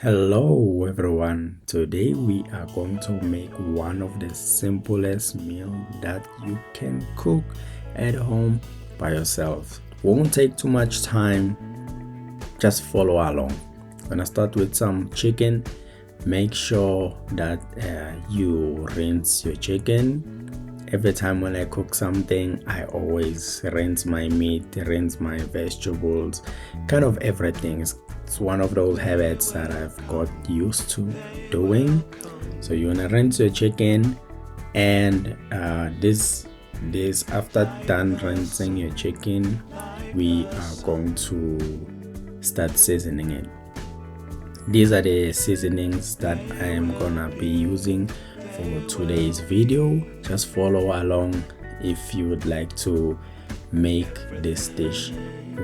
Hello everyone, today we are going to make one of the simplest meal that you can cook at home by yourself. Won't take too much time, just follow along. Gonna start with some chicken. Make sure that you rinse your chicken. Every time when I cook something, I always rinse my meat, rinse my vegetables, kind of everything. It's one of those habits that I've got used to doing. So you wanna rinse your chicken, and this after done rinsing your chicken, we are going to start seasoning it. These are the seasonings that I am gonna be using for today's video. Just follow along if you would like to make this dish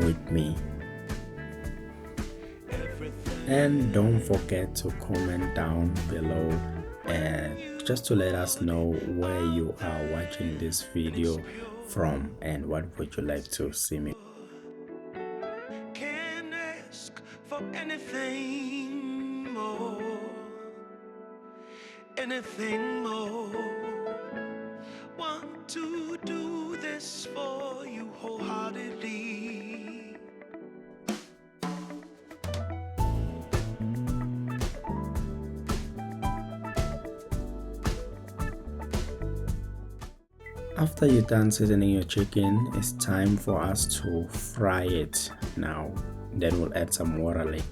with me, and don't forget to comment down below just to let us know where you are watching this video from and what would you like to see me. Can't ask for anything more. Want to do this for you wholeheartedly. After you're done seasoning your chicken, it's time for us to fry it now. Then we'll add some water later.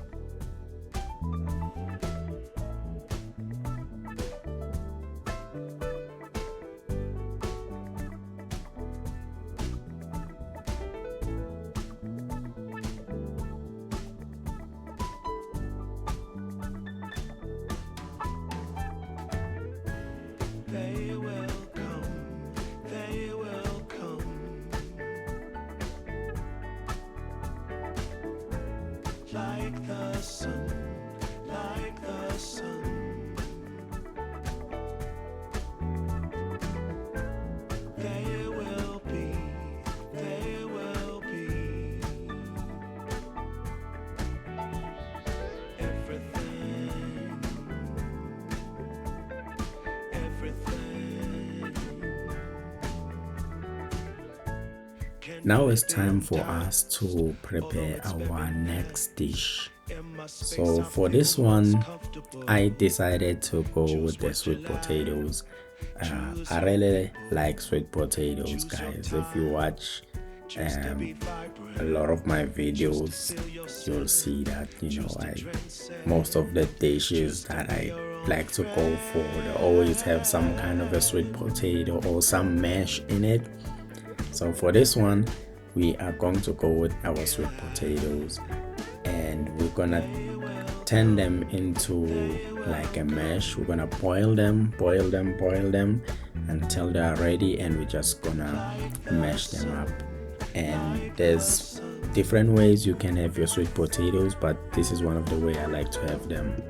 They will come, like the sun, like the sun. They will be everything. Now it's time for us to prepare our next dish. So for this one, I decided to go with the sweet potatoes. I really like sweet potatoes, guys. If you watch a lot of my videos, you'll see that most of the dishes that I like to go for, they always have some kind of a sweet potato or some mash in it. So for this one, we are going to go with our sweet potatoes, and we're gonna turn them into like a mash. We're gonna boil them until they are ready, and we're just gonna mash them up. And there's different ways you can have your sweet potatoes, but this is one of the way I like to have them.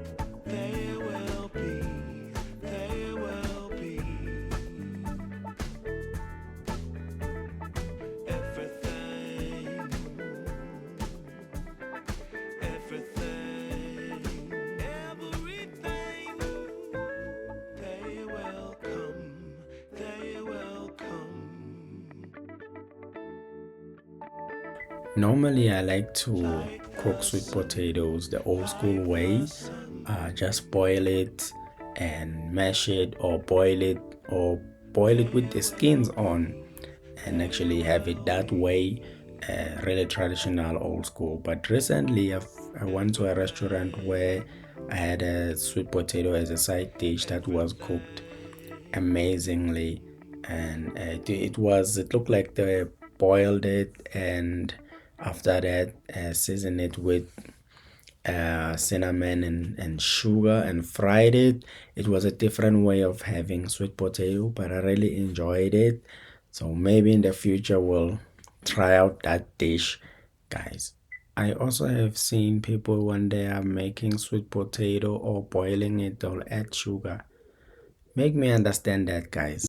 Normally, I like to cook sweet potatoes the old school way. Just boil it and mash it, or boil it with the skins on, and actually have it that way. Really traditional old school. But recently, I went to a restaurant where I had a sweet potato as a side dish that was cooked amazingly, and it looked like they boiled it, and after that seasoned it with cinnamon and sugar and fried it. It was a different way of having sweet potato, but I really enjoyed it. So maybe in the future we'll try out that dish, guys. I also have seen people when they are making sweet potato or boiling it, they'll add sugar. Make me understand that, guys.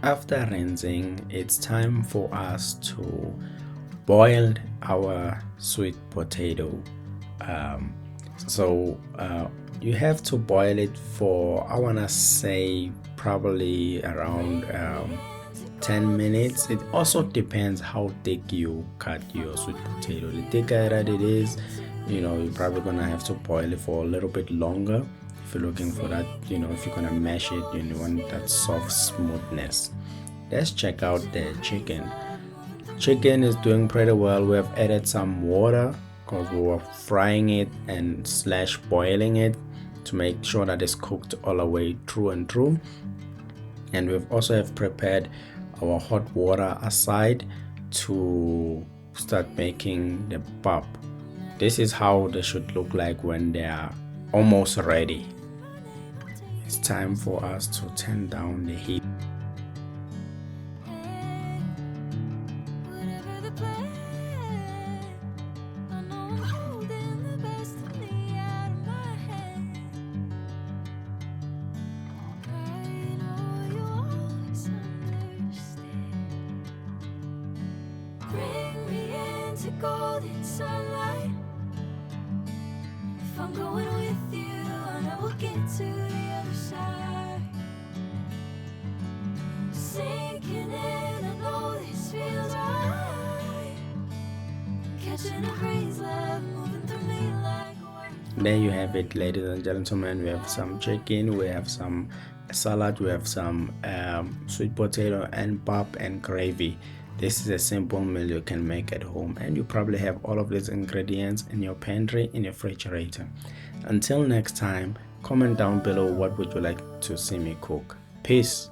After rinsing, it's time for us to boil our sweet potato. You have to boil it for, I want to say, probably around 10 minutes. It also depends how thick you cut your sweet potato. The thicker that it is, you're probably gonna have to boil it for a little bit longer. If you're looking for that, if you're gonna mash it, you want that soft smoothness. Let's check out the chicken. Chicken is doing pretty well. We have added some water because we were frying it and slash boiling it to make sure that it's cooked all the way through and through. And we've also have prepared our hot water aside to start making the pap. This is how they should look like when they are almost ready. It's time for us to turn down the heat. Golden sunlight. If I'm going with you, I know we'll get to the other side. Sinking in, I know this feels right. Catching a breeze, love moving through me like a wave. There you have it, ladies and gentlemen. We have some chicken, we have some salad, we have some sweet potato and pap and gravy. This is a simple meal you can make at home, and you probably have all of these ingredients in your pantry, in your refrigerator. Until next time, comment down below what would you like to see me cook. Peace.